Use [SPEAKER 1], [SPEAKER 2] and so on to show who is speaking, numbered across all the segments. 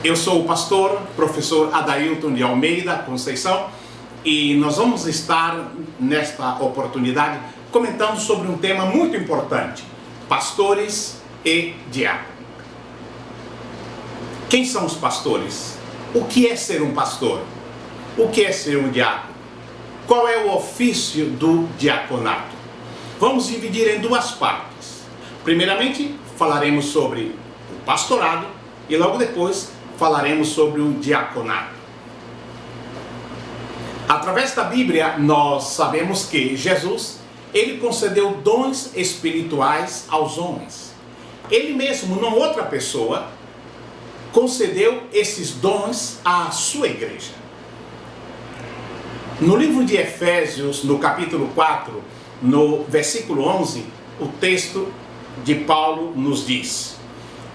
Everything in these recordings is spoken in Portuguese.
[SPEAKER 1] Eu sou o pastor, professor Adailton de Almeida Conceição, e nós vamos estar nesta oportunidade comentando sobre um tema muito importante: pastores e diáconos. Quem são os pastores? O que é ser um pastor? O que é ser um diácono? Qual é o ofício do diaconato? Vamos dividir em duas partes. Primeiramente, falaremos sobre o pastorado e logo depois falaremos sobre o diaconato. Através da Bíblia, nós sabemos que Jesus, ele concedeu dons espirituais aos homens. Ele mesmo, não outra pessoa, concedeu esses dons à sua igreja. No livro de Efésios, no capítulo 4, no versículo 11, o texto de Paulo nos diz: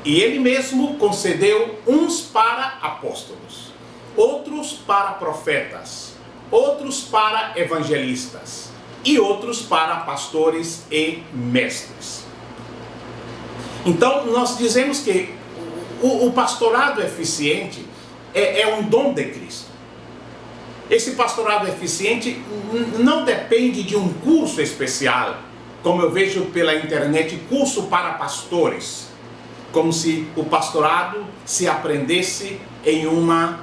[SPEAKER 1] e ele mesmo concedeu uns para apóstolos, outros para profetas, outros para evangelistas e outros para pastores e mestres. Então nós dizemos que o pastorado eficiente é um dom de Cristo. Esse pastorado eficiente não depende de um curso especial, como eu vejo pela internet, curso para pastores, como se o pastorado se aprendesse em uma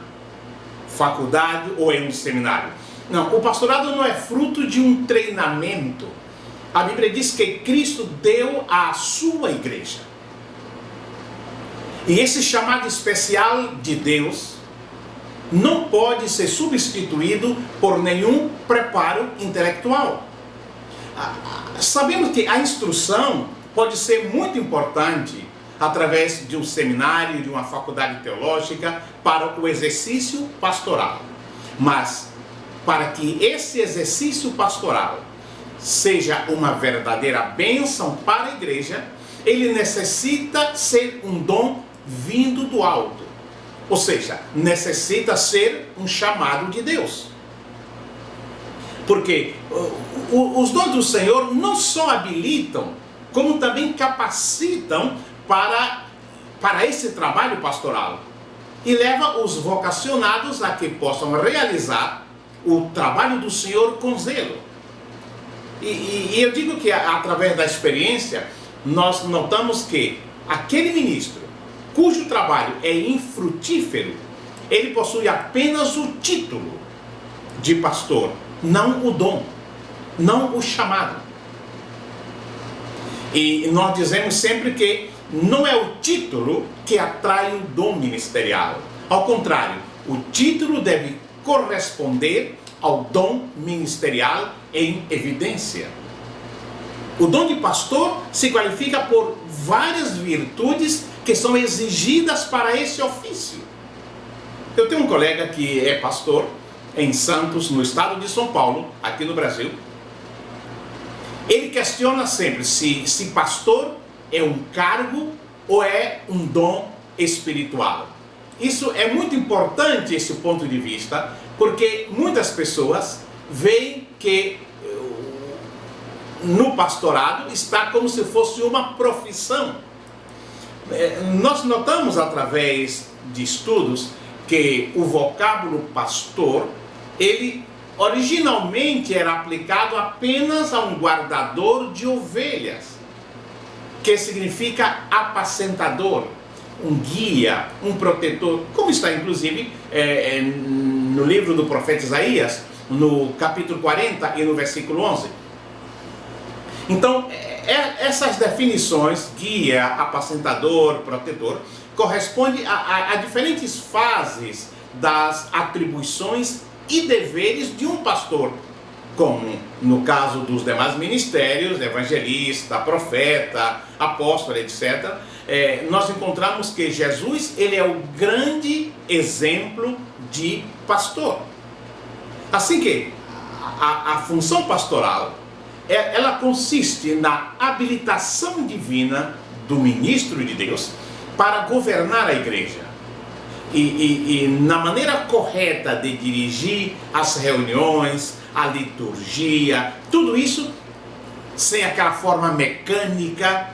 [SPEAKER 1] faculdade ou em um seminário. Não, o pastorado não é fruto de um treinamento. A Bíblia diz que Cristo deu à sua igreja. E esse chamado especial de Deus não pode ser substituído por nenhum preparo intelectual. Sabemos que a instrução pode ser muito importante através de um seminário, de uma faculdade teológica, para o exercício pastoral. Mas, para que esse exercício pastoral seja uma verdadeira bênção para a igreja, ele necessita ser um dom vindo do alto. Ou seja, necessita ser um chamado de Deus. Porque os dons do Senhor não só habilitam, como também capacitam para esse trabalho pastoral. E leva os vocacionados a que possam realizar o trabalho do Senhor com zelo. E eu digo que através da experiência, nós notamos que aquele ministro cujo trabalho é infrutífero, ele possui apenas o título de pastor, não o dom, não o chamado. E nós dizemos sempre que não é o título que atrai o dom ministerial. Ao contrário, o título deve corresponder ao dom ministerial em evidência. O dom de pastor se qualifica por várias virtudes que são exigidas para esse ofício. Eu tenho um colega que é pastor em Santos, no estado de São Paulo, aqui no Brasil. Ele questiona sempre se pastor é um cargo ou é um dom espiritual. Isso é muito importante, esse ponto de vista, porque muitas pessoas veem que no pastorado está como se fosse uma profissão. Nós notamos através de estudos que o vocábulo pastor, ele originalmente era aplicado apenas a um guardador de ovelhas, que significa apacentador, um guia, um protetor, como está inclusive no livro do profeta Isaías, no capítulo 40 e no versículo 11. Então, essas definições, guia, apacentador, protetor, correspondem a diferentes fases das atribuições e deveres de um pastor, como no caso dos demais ministérios, evangelista, profeta, apóstolo, etc. Nós encontramos que Jesus, ele é o grande exemplo de pastor. Assim que a função pastoral, ela consiste na habilitação divina do ministro de Deus para governar a igreja. E na maneira correta de dirigir as reuniões, a liturgia, tudo isso sem aquela forma mecânica,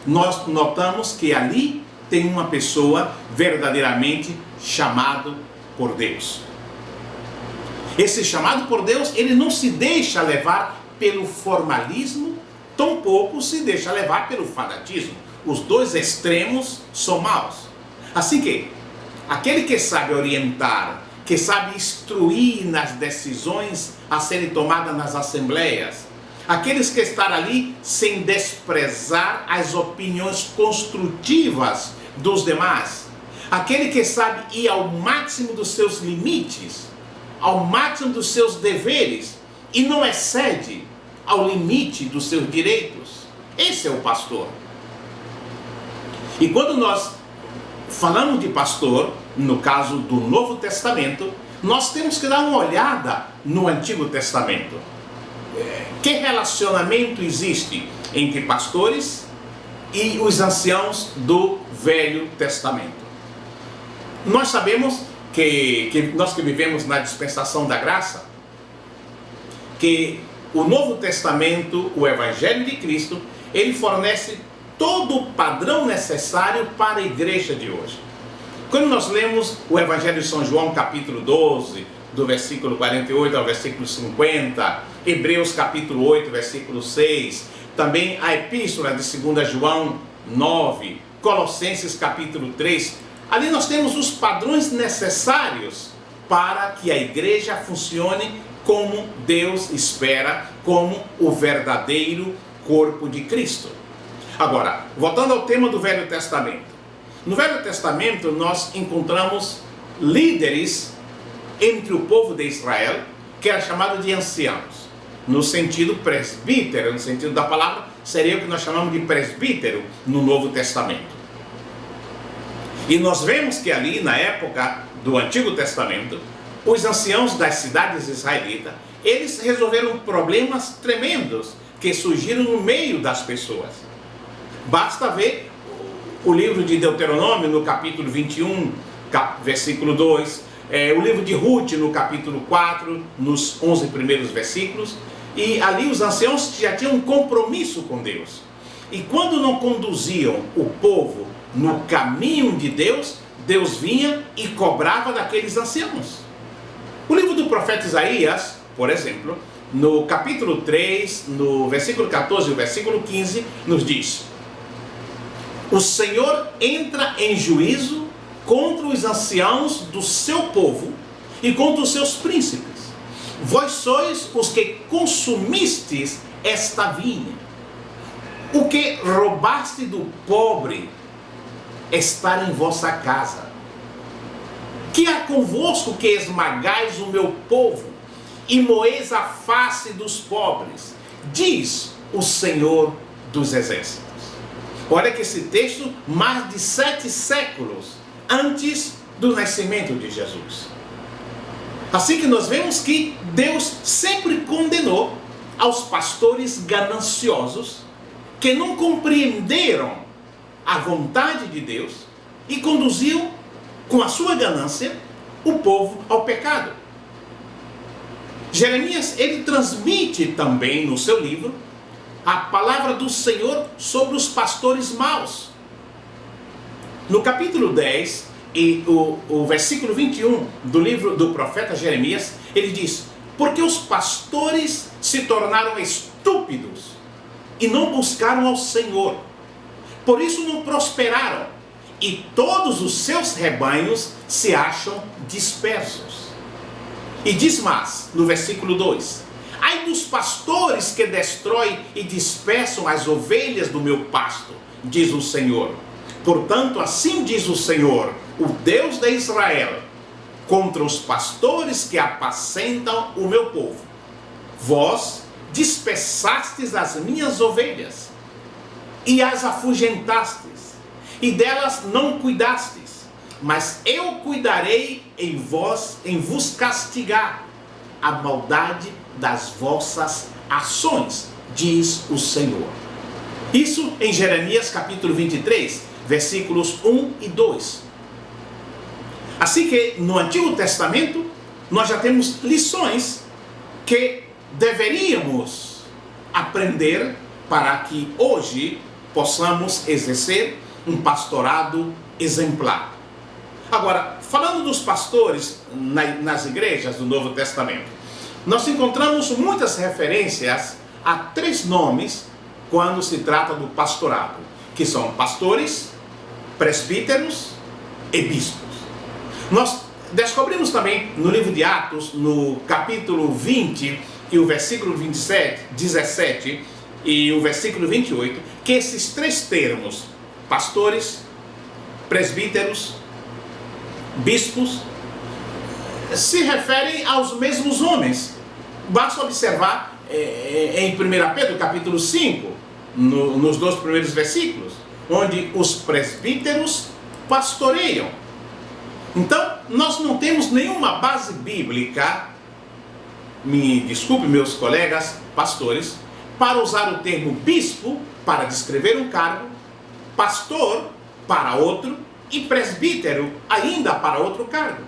[SPEAKER 1] nós notamos que ali tem uma pessoa verdadeiramente chamado por Deus. Esse chamado por Deus, ele não se deixa levar pelo formalismo, tampouco se deixa levar pelo fanatismo. Os dois extremos são maus. Assim que, aquele que sabe orientar, que sabe instruir nas decisões a serem tomadas nas assembleias, aqueles que estão ali sem desprezar as opiniões construtivas dos demais, aquele que sabe ir ao máximo dos seus limites, ao máximo dos seus deveres e não excede ao limite dos seus direitos. Esse é o pastor. E quando nós falamos de pastor, no caso do Novo Testamento, nós temos que dar uma olhada no Antigo Testamento. Que relacionamento existe entre pastores e os anciãos do Velho Testamento? Nós sabemos que nós que vivemos na dispensação da graça, que o Novo Testamento, o Evangelho de Cristo, ele fornece todo o padrão necessário para a igreja de hoje. Quando nós lemos o Evangelho de São João, capítulo 12, do versículo 48 ao versículo 50, Hebreus capítulo 8, versículo 6, também a Epístola de 2 João 9, Colossenses capítulo 3, ali nós temos os padrões necessários para que a igreja funcione como Deus espera, como o verdadeiro corpo de Cristo. Agora, voltando ao tema do Velho Testamento. No Velho Testamento nós encontramos líderes entre o povo de Israel, que era chamado de anciãos. No sentido presbítero, no sentido da palavra, seria o que nós chamamos de presbítero no Novo Testamento. E nós vemos que ali, na época do Antigo Testamento, os anciãos das cidades israelitas, eles resolveram problemas tremendos que surgiram no meio das pessoas. Basta ver o livro de Deuteronômio, no capítulo 21, versículo 2, o livro de Ruth, no capítulo 4, nos 11 primeiros versículos, e ali os anciãos já tinham um compromisso com Deus. E quando não conduziam o povo no caminho de Deus, Deus vinha e cobrava daqueles anciãos. O livro do profeta Isaías, por exemplo, no capítulo 3, no versículo 14 e o versículo 15, nos diz: o Senhor entra em juízo contra os anciãos do seu povo e contra os seus príncipes. Vós sois os que consumistes esta vinha. O que roubaste do pobre está em vossa casa. Que há convosco que esmagais o meu povo e moeis a face dos pobres, diz o Senhor dos Exércitos. Olha que esse texto, mais de 7 séculos antes do nascimento de Jesus. Assim que nós vemos que Deus sempre condenou aos pastores gananciosos que não compreenderam a vontade de Deus e conduziam com a sua ganância o povo ao pecado. Jeremias, ele transmite também no seu livro a palavra do Senhor sobre os pastores maus. No capítulo 10 e o versículo 21 do livro do profeta Jeremias, ele diz: porque os pastores se tornaram estúpidos e não buscaram ao Senhor, por isso não prosperaram, e todos os seus rebanhos se acham dispersos. E diz mais, no versículo 2: ai dos pastores que destroem e dispersam as ovelhas do meu pasto, diz o Senhor. Portanto, assim diz o Senhor, o Deus de Israel, contra os pastores que apacentam o meu povo. Vós dispersastes as minhas ovelhas, e as afugentastes, e delas não cuidastes, mas eu cuidarei em vos castigar a maldade das vossas ações, diz o Senhor. Isso em Jeremias capítulo 23, versículos 1 e 2. Assim que no Antigo Testamento nós já temos lições que deveríamos aprender para que hoje possamos exercer um pastorado exemplar. Agora, falando dos pastores nas igrejas do Novo Testamento, nós encontramos muitas referências a 3 nomes quando se trata do pastorado, que são pastores, presbíteros e bispos. Nós descobrimos também no livro de Atos, no capítulo 20 e o versículo 17 e o versículo 28, que esses 3 termos, pastores, presbíteros, bispos, se referem aos mesmos homens. Basta observar em 1 Pedro capítulo 5, nos 2 primeiros versículos, onde os presbíteros pastoreiam. Então, nós não temos nenhuma base bíblica, me desculpe meus colegas pastores, para usar o termo bispo para descrever um cargo, pastor para outro e presbítero ainda para outro cargo.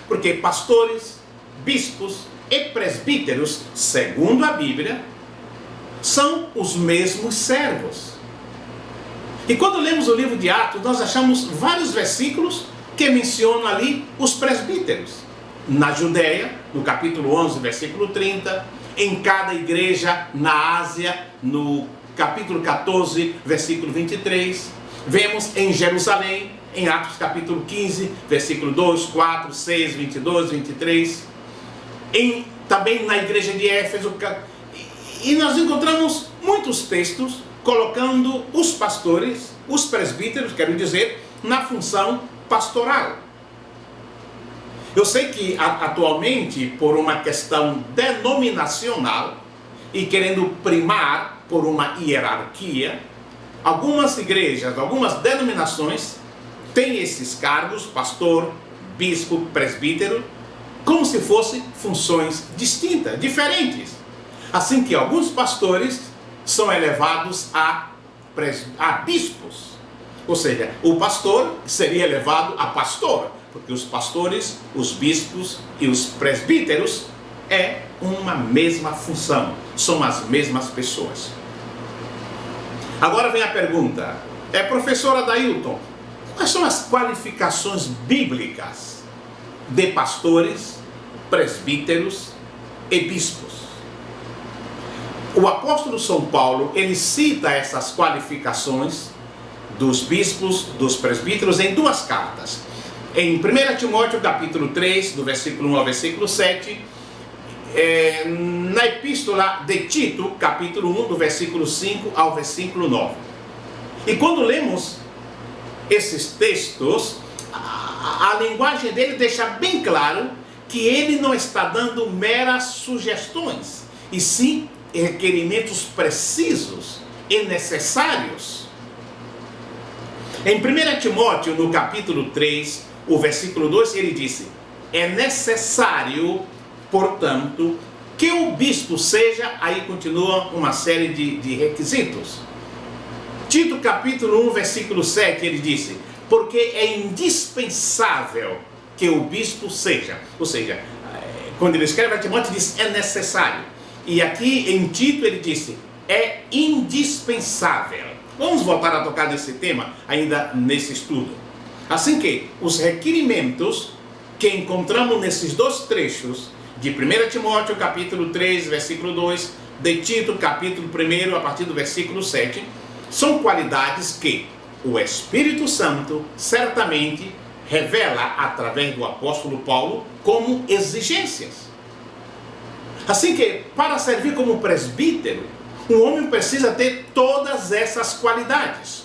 [SPEAKER 1] Porque pastores, bispos e presbíteros, segundo a Bíblia, são os mesmos servos. E quando lemos o livro de Atos, nós achamos vários versículos que mencionam ali os presbíteros. Na Judéia, no capítulo 11, versículo 30, em cada igreja na Ásia, no capítulo 14, versículo 23, vemos em Jerusalém, em Atos capítulo 15, versículo 2, 4, 6, 22, 23, também na igreja de Éfeso, e nós encontramos muitos textos colocando os pastores, os presbíteros, quero dizer, na função pastoral. Eu sei que atualmente, por uma questão denominacional e querendo primar por uma hierarquia, algumas igrejas, algumas denominações têm esses cargos, pastor, bispo, presbítero, como se fossem funções distintas, diferentes. Assim que alguns pastores são elevados a bispos. Ou seja, o pastor seria elevado a pastor, porque os pastores, os bispos e os presbíteros é uma mesma função, são as mesmas pessoas. Agora vem a pergunta, professor Adailton, quais são as qualificações bíblicas de pastores, presbíteros e bispos? O apóstolo São Paulo, ele cita essas qualificações dos bispos, dos presbíteros em 2 cartas. Em 1 Timóteo capítulo 3, do versículo 1 ao versículo 7, na epístola de Tito, capítulo 1, do versículo 5 ao versículo 9. E quando lemos esses textos, a linguagem dele deixa bem claro que ele não está dando meras sugestões, e sim requerimentos precisos e necessários. Em 1 Timóteo, no capítulo 3, o versículo 2, ele disse: é necessário, portanto, que o bispo seja, aí continua uma série de requisitos. Tito capítulo 1, versículo 7, ele disse: porque é indispensável que o bispo seja. Ou seja, quando ele escreve a Timóteo, ele diz: é necessário. E aqui em Tito ele disse: é indispensável. Vamos voltar a tocar nesse tema ainda nesse estudo. Assim que os requerimentos que encontramos nesses 2 trechos, de 1 Timóteo capítulo 3, versículo 2, de Tito capítulo 1, a partir do versículo 7, são qualidades que o Espírito Santo certamente revela através do apóstolo Paulo como exigências. Assim que, para servir como presbítero, um homem precisa ter todas essas qualidades.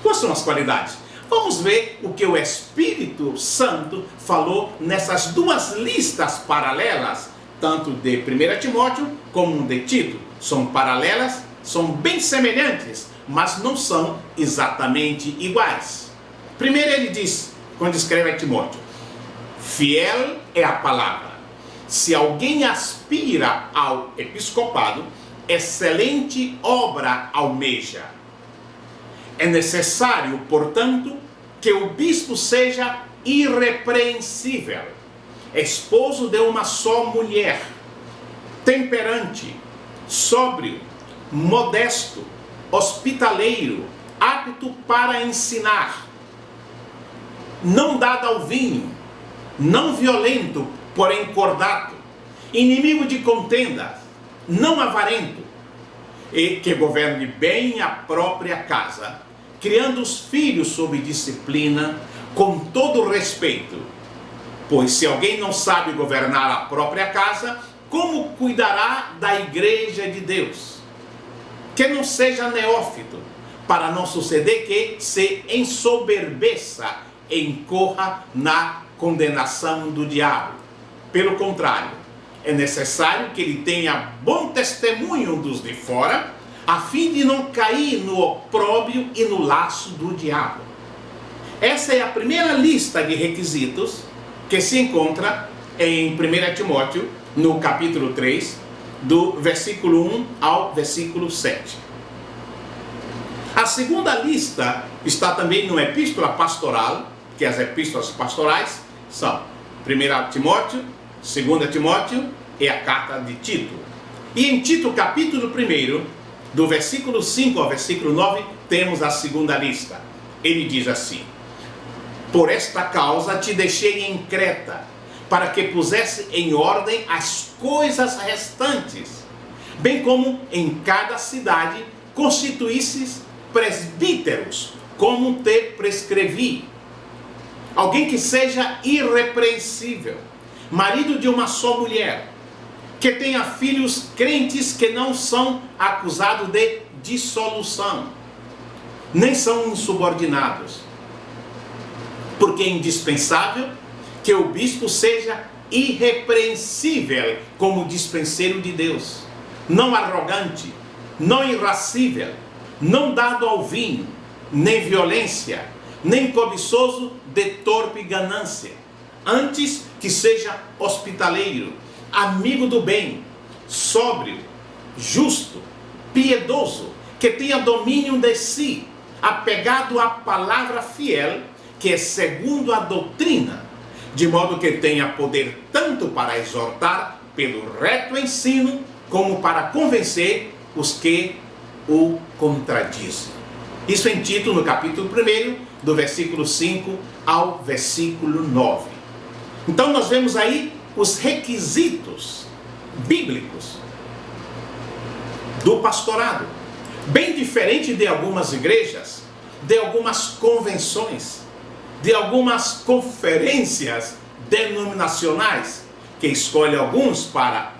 [SPEAKER 1] Quais são as qualidades? Vamos ver o que o Espírito Santo falou nessas 2 listas paralelas, tanto de 1 Timóteo como de Tito. São paralelas, são bem semelhantes, mas não são exatamente iguais. Primeiro ele diz, quando escreve a Timóteo: fiel é a palavra. Se alguém aspira ao episcopado, excelente obra almeja. É necessário, portanto, que o bispo seja irrepreensível, esposo de uma só mulher, temperante, sóbrio, modesto, hospitaleiro, apto para ensinar, não dado ao vinho, não violento, porém cordato, inimigo de contendas, não avarento, e que governe bem a própria casa, criando os filhos sob disciplina, com todo respeito. Pois se alguém não sabe governar a própria casa, como cuidará da igreja de Deus? Que não seja neófito, para não suceder que se ensoberbeça e incorra na condenação do diabo. Pelo contrário, é necessário que ele tenha bom testemunho dos de fora, a fim de não cair no opróbrio e no laço do diabo. Essa é a primeira lista de requisitos que se encontra em 1 Timóteo, no capítulo 3, do versículo 1 ao versículo 7. A segunda lista está também no Epístola Pastoral, que as epístolas pastorais são 1 Timóteo, 2 Timóteo e a carta de Tito. E em Tito, capítulo 1, do versículo 5 ao versículo 9, temos a segunda lista. Ele diz assim: por esta causa te deixei em Creta, para que pusesse em ordem as coisas restantes, bem como em cada cidade constituísses presbíteros, como te prescrevi. Alguém que seja irrepreensível, marido de uma só mulher, que tenha filhos crentes que não são acusados de dissolução, nem são insubordinados. Porque é indispensável que o bispo seja irrepreensível como dispenseiro de Deus, não arrogante, não irascível, não dado ao vinho, nem violência, nem cobiçoso de torpe ganância. Antes que seja hospitaleiro, amigo do bem, sóbrio, justo, piedoso, que tenha domínio de si, apegado à palavra fiel, que é segundo a doutrina, de modo que tenha poder tanto para exortar pelo reto ensino, como para convencer os que o contradizem. Isso em Tito, no capítulo 1, do versículo 5 ao versículo 9. Então nós vemos aí os requisitos bíblicos do pastorado, bem diferente de algumas igrejas, de algumas convenções, de algumas conferências denominacionais, que escolhe alguns para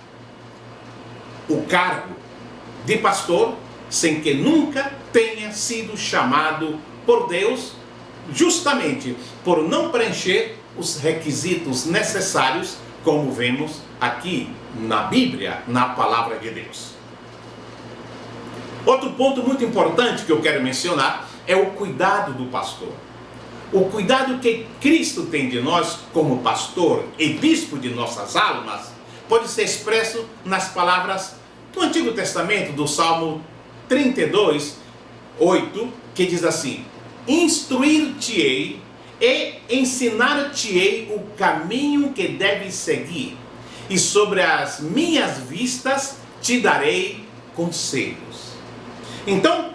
[SPEAKER 1] o cargo de pastor, sem que nunca tenha sido chamado por Deus, justamente por não preencher os requisitos necessários, como vemos aqui na Bíblia, na palavra de Deus. Outro ponto muito importante que eu quero mencionar é o cuidado do pastor. O cuidado que Cristo tem de nós como pastor e bispo de nossas almas pode ser expresso nas palavras do Antigo Testamento, do Salmo 32, 8, que diz assim: instruir-te-ei e ensinar-te-ei o caminho que deves seguir, e sobre as minhas vistas te darei conselhos. Então,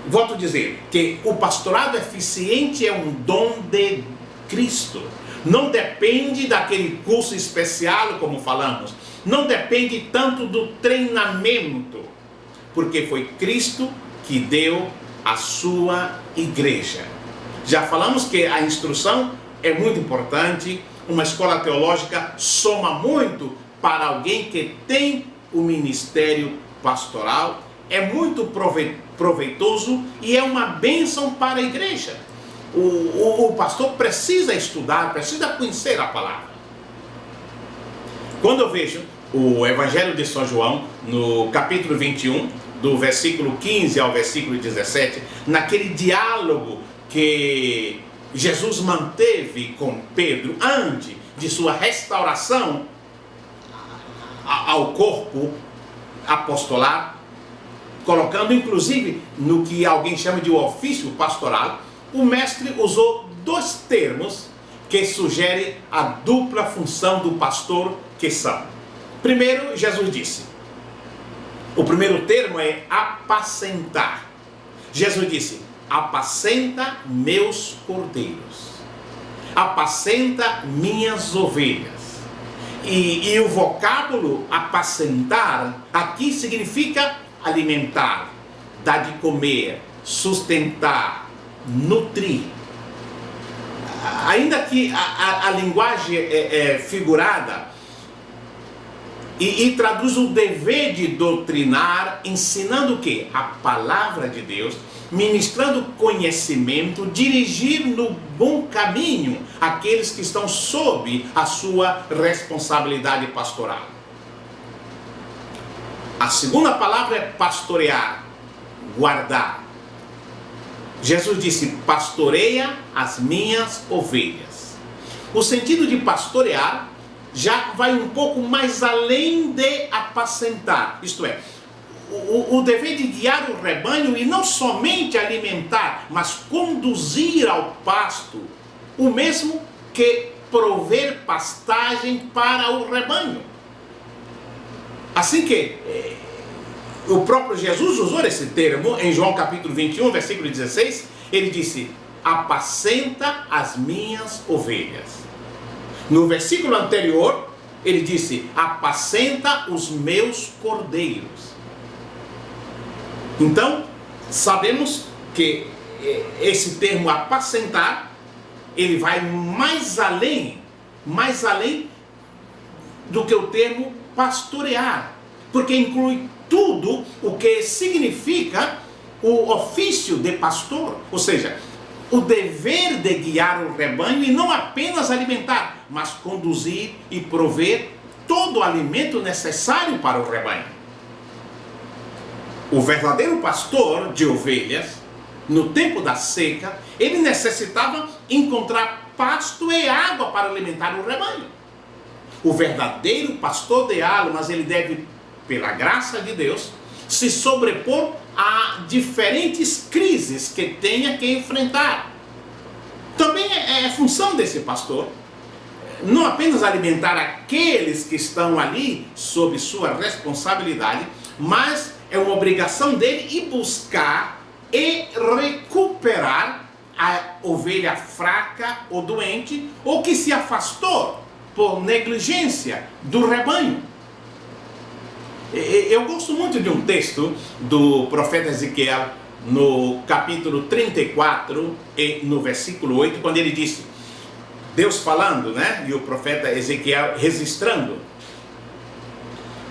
[SPEAKER 1] volto a dizer que o pastorado eficiente é um dom de Cristo. Não depende daquele curso especial, como falamos. Não depende tanto do treinamento, porque foi Cristo que deu a sua igreja. Já falamos que a instrução é muito importante. Uma escola teológica soma muito para alguém que tem o ministério pastoral. É muito proveitoso e é uma bênção para a igreja. O pastor precisa estudar, precisa conhecer a palavra. Quando eu vejo o Evangelho de São João, no capítulo 21, do versículo 15 ao versículo 17, naquele diálogo que Jesus manteve com Pedro antes de sua restauração ao corpo apostolar, colocando inclusive no que alguém chama de ofício pastoral, o mestre usou dois termos que sugerem a dupla função do pastor, que são: primeiro, Jesus disse, o primeiro termo é apacentar. Jesus disse: apacenta meus cordeiros, apacenta minhas ovelhas. E o vocábulo apacentar aqui significa alimentar, dar de comer, sustentar, nutrir. Ainda que a linguagem é figurada e traduz o dever de doutrinar, ensinando o quê? A palavra de Deus, ministrando conhecimento, dirigir no bom caminho aqueles que estão sob a sua responsabilidade pastoral. A segunda palavra é pastorear, guardar. Jesus disse: pastoreia as minhas ovelhas. O sentido de pastorear já vai um pouco mais além de apacentar, isto é, o dever de guiar o rebanho e não somente alimentar, mas conduzir ao pasto, o mesmo que prover pastagem para o rebanho. Assim que o próprio Jesus usou esse termo em João capítulo 21, versículo 16, ele disse: apacenta as minhas ovelhas. No versículo anterior, ele disse: apacenta os meus cordeiros. Então, sabemos que esse termo apacentar, ele vai mais além do que o termo pastorear, porque inclui tudo o que significa o ofício de pastor, ou seja, o dever de guiar o rebanho e não apenas alimentar, mas conduzir e prover todo o alimento necessário para o rebanho. O verdadeiro pastor de ovelhas, no tempo da seca, ele necessitava encontrar pasto e água para alimentar o rebanho. O verdadeiro pastor de almas, ele deve, pela graça de Deus, se sobrepor a diferentes crises que tenha que enfrentar. Também é função desse pastor não apenas alimentar aqueles que estão ali sob sua responsabilidade, mas é uma obrigação dele ir buscar e recuperar a ovelha fraca ou doente, ou que se afastou por negligência do rebanho. Eu gosto muito de um texto do profeta Ezequiel, no capítulo 34 e no versículo 8, quando ele disse, Deus falando, né? E o profeta Ezequiel registrando: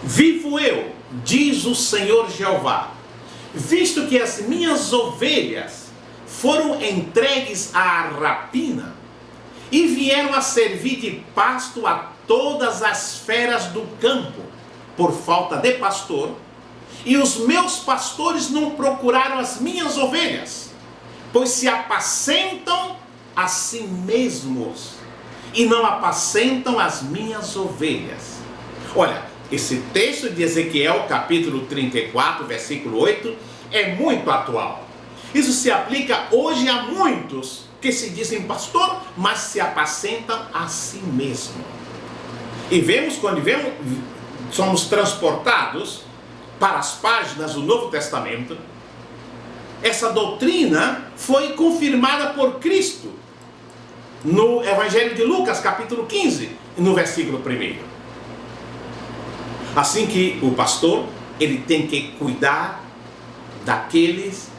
[SPEAKER 1] vivo eu, diz o Senhor Jeová, visto que as minhas ovelhas foram entregues à rapina e vieram a servir de pasto a todas as feras do campo, por falta de pastor, e os meus pastores não procuraram as minhas ovelhas, pois se apacentam a si mesmos e não apacentam as minhas ovelhas. Olha, esse texto de Ezequiel, capítulo 34, versículo 8, é muito atual. Isso se aplica hoje a muitos que se dizem pastor, mas se apacentam a si mesmo. E vemos, quando somos transportados para as páginas do Novo Testamento, essa doutrina foi confirmada por Cristo no Evangelho de Lucas, capítulo 15, no versículo 1. Assim que o pastor, ele tem que cuidar daqueles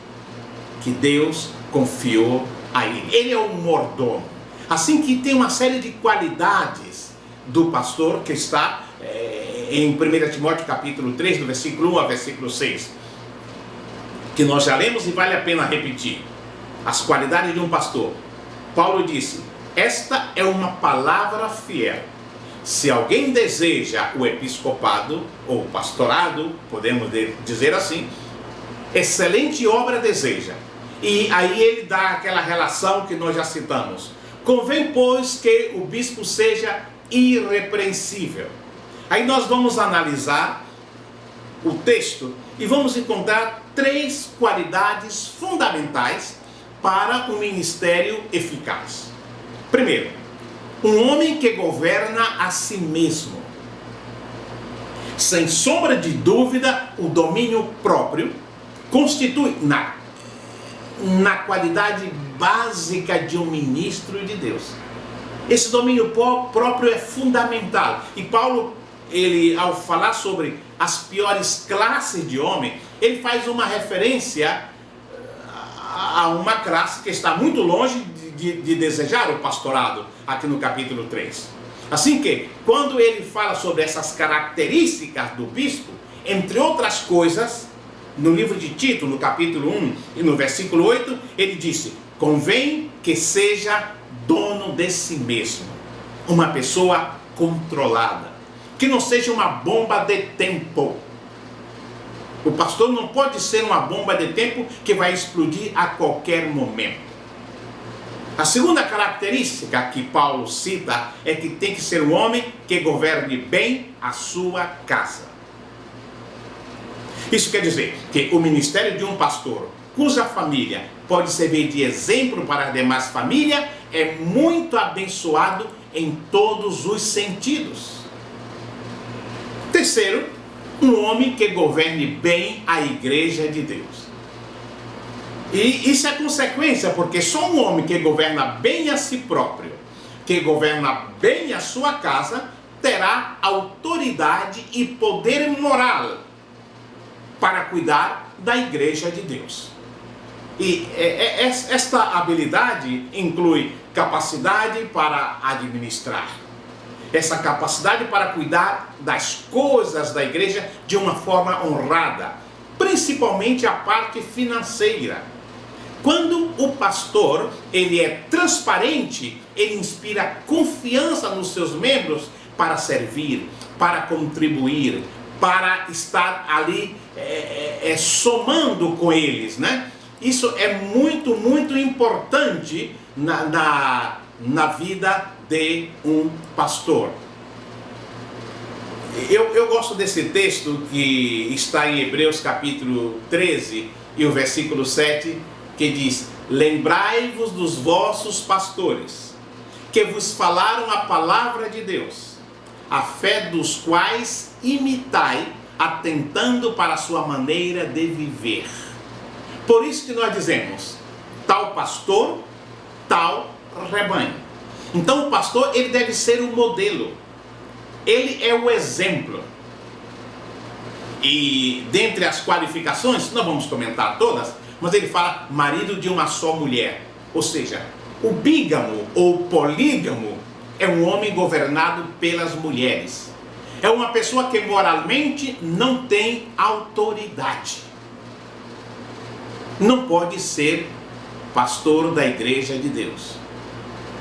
[SPEAKER 1] que Deus confiou a ele. Ele é o mordomo. Assim que tem uma série de qualidades do pastor que está em 1 Timóteo capítulo 3, do versículo 1 ao versículo 6, que nós já lemos e vale a pena repetir. As qualidades de um pastor. Paulo disse: esta é uma palavra fiel. Se alguém deseja o episcopado, ou pastorado, podemos dizer assim, excelente obra deseja. E aí ele dá aquela relação que nós já citamos. Convém, pois, que o bispo seja irrepreensível. Aí nós vamos analisar o texto e vamos encontrar 3 qualidades fundamentais para um ministério eficaz. Primeiro, um homem que governa a si mesmo. Sem sombra de dúvida, o domínio próprio constitui, na qualidade básica de um ministro de Deus. Esse domínio próprio é fundamental. E Paulo, ele, ao falar sobre as piores classes de homem, ele faz uma referência a uma classe que está muito longe de desejar o pastorado, aqui no capítulo 3. Assim que, quando ele fala sobre essas características do bispo, entre outras coisas, no livro de Tito, no capítulo 1 e no versículo 8, ele disse: convém que seja dono de si mesmo, uma pessoa controlada, que não seja uma bomba de tempo. O pastor não pode ser uma bomba de tempo que vai explodir a qualquer momento. A segunda característica que Paulo cita é que tem que ser um homem que governe bem a sua casa. Isso quer dizer que o ministério de um pastor, cuja família pode servir de exemplo para as demais famílias, é muito abençoado em todos os sentidos. Terceiro, um homem que governe bem a igreja de Deus. E isso é consequência, porque só um homem que governa bem a si próprio, que governa bem a sua casa, terá autoridade e poder moral para cuidar da igreja de Deus. E esta habilidade inclui capacidade para administrar, essa capacidade para cuidar das coisas da igreja de uma forma honrada, principalmente a parte financeira. Quando o pastor ele é transparente, ele inspira confiança nos seus membros para servir, para contribuir, para estar ali somando com eles, né? Isso é muito, muito importante na vida de um pastor. Eu gosto desse texto que está em Hebreus capítulo 13 e o versículo 7, que diz: lembrai-vos dos vossos pastores, que vos falaram a palavra de Deus, a fé dos quais imitai, atentando para a sua maneira de viver. Por isso que nós dizemos, tal pastor, tal rebanho. Então o pastor, ele deve ser o modelo, ele é o exemplo. E dentre as qualificações, não vamos comentar todas, mas ele fala marido de uma só mulher. Ou seja, o bígamo ou polígamo é um homem governado pelas mulheres. É uma pessoa que moralmente não tem autoridade. Não pode ser pastor da igreja de Deus.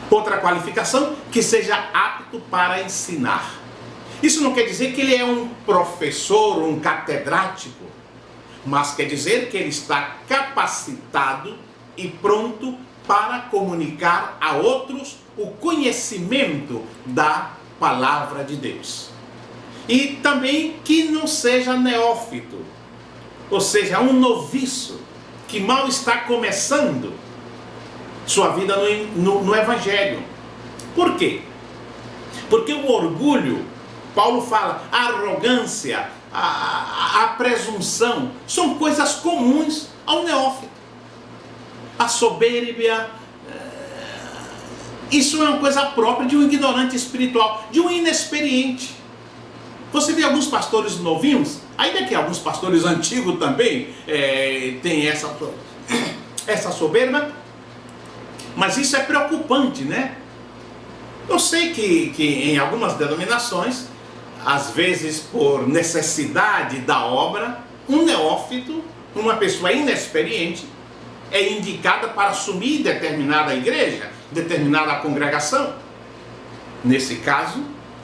[SPEAKER 1] Outra qualificação, que seja apto para ensinar. Isso não quer dizer que ele é um professor, um catedrático, mas quer dizer que ele está capacitado e pronto para comunicar a outros o conhecimento da palavra de Deus. E também que não seja neófito, ou seja, um noviço que mal está começando sua vida no Evangelho. Por quê? Porque o orgulho, Paulo fala, a arrogância, a presunção, são coisas comuns ao neófito. A soberbia, isso é uma coisa própria de um ignorante espiritual, de um inexperiente. Você vê alguns pastores novinhos, ainda que alguns pastores antigos também têm essa soberba, mas isso é preocupante, né? Eu sei que em algumas denominações, às vezes por necessidade da obra, um neófito, uma pessoa inexperiente, é indicada para assumir determinada igreja, determinada congregação. Nesse caso,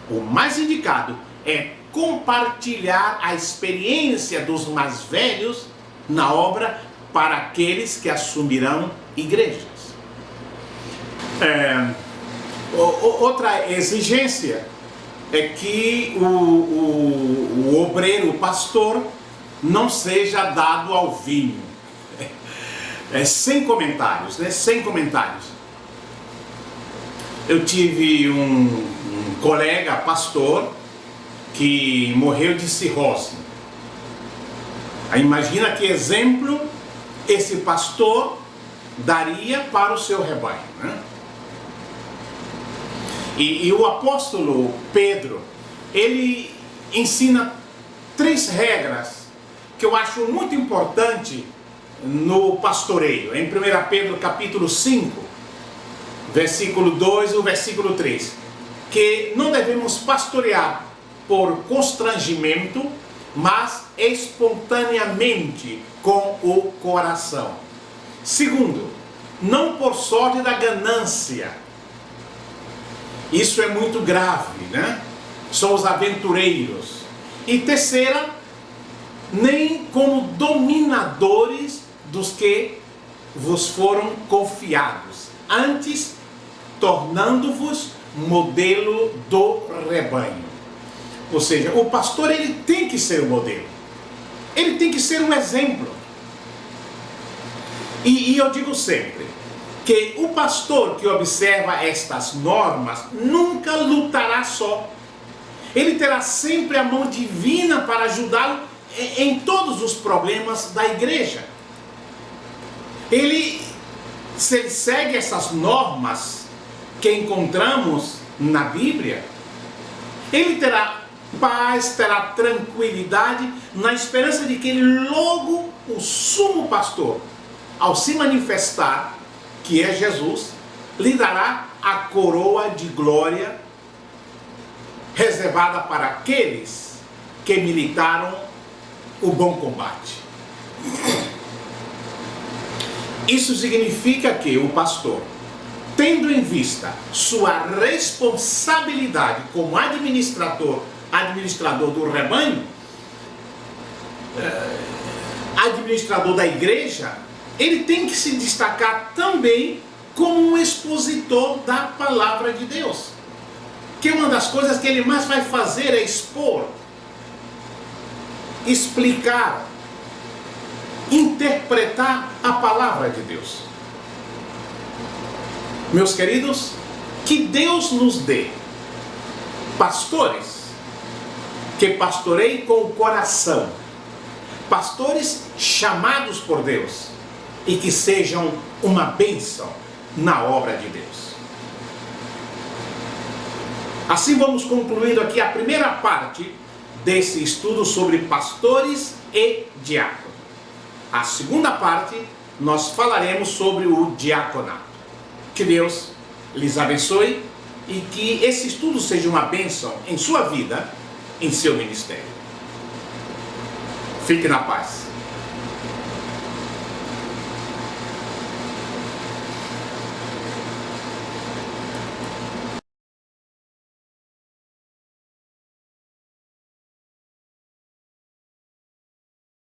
[SPEAKER 1] o mais indicado é compartilhar a experiência dos mais velhos na obra para aqueles que assumirão igrejas. Outra exigência é que o obreiro, o pastor, não seja dado ao vinho. Sem comentários, né? Sem comentários. Eu tive um colega pastor que morreu de cirrose. Aí imagina que exemplo esse pastor daria para o seu rebanho, né? E o apóstolo Pedro, ele ensina 3 regras que eu acho muito importante no pastoreio. Em 1 Pedro capítulo 5, versículo 2 e o versículo 3, que não devemos pastorear por constrangimento, mas espontaneamente com o coração. Segundo, não por sorte da ganância. Isso é muito grave, né? São os aventureiros. E terceira, nem como dominadores dos que vos foram confiados, antes tornando-vos modelo do rebanho. Ou seja, o pastor, ele tem que ser o modelo. Ele tem que ser um exemplo. E eu digo sempre que o pastor que observa estas normas nunca lutará só. Ele terá sempre a mão divina para ajudá-lo em todos os problemas da igreja. Se ele segue essas normas que encontramos na Bíblia, ele terá paz, terá tranquilidade, na esperança de que logo o sumo pastor, ao se manifestar, que é Jesus, lhe dará a coroa de glória reservada para aqueles que militaram o bom combate. Isso significa que o pastor, tendo em vista sua responsabilidade como administrador do rebanho, administrador da igreja, ele tem que se destacar também como um expositor da palavra de Deus. Que uma das coisas que ele mais vai fazer é expor, explicar, interpretar a palavra de Deus. Meus queridos, que Deus nos dê pastores que pastoreiem com o coração, pastores chamados por Deus e que sejam uma bênção na obra de Deus. Assim vamos concluindo aqui a primeira parte desse estudo sobre pastores e diáconos. A segunda parte nós falaremos sobre o diaconato. Que Deus lhes abençoe e que esse estudo seja uma bênção em sua vida, em seu ministério. Fique na paz.